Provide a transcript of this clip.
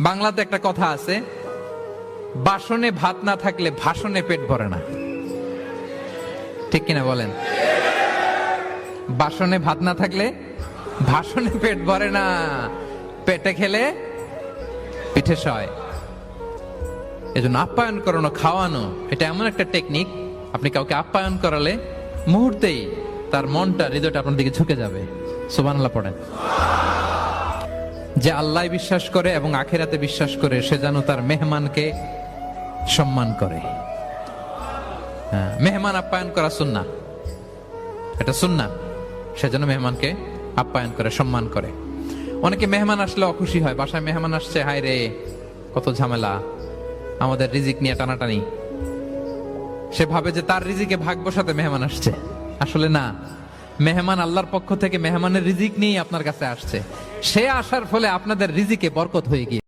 বাংলাতে একটা কথা আছে, বাসনে ভাত না থাকলে ভাষণে পেট ভরে না। ঠিক কিনা বলেন? বাসনে ভাত না থাকলে ভাষণে পেট ভরে না, পেটে খেলে পিঠে সয়। এজন্য আপ্যায়ন করানো, খাওয়ানো এটা এমন একটা টেকনিক, আপনি কাউকে আপ্যায়ন করালে মুহূর্তেই তার মনটা, হৃদয়টা আপনার দিকে ঝুঁকে যাবে। সুবহানাল্লাহ পড়েন। যে আল্লাহ বিশ্বাস করে এবং আখিরাতে বিশ্বাস করে সে যেন তার মেহমানকে সম্মান করে। মেহমান আপ্যায়ন করা সুন্নাহ, এটা সুন্নাহ। সে যেন মেহমানকে আপ্যায়ন করে, সম্মান করে। অনেকে মেহমান আসলে অখুশি হয়, বাসায় মেহমান আসছে, হায় রে কত ঝামেলা, আমাদের রিজিক নিয়ে টানাটানি। সে ভাবে যে তার রিজিকে ভাগ বসাতে মেহমান আসছে। আসলে না, মেহমান আল্লাহর পক্ষ থেকে মেহমানের রিজিক নিয়েই আপনার কাছে আসছে। সে আসার ফলে আপনাদের রিজিকে বরকত হয়ে গিয়ে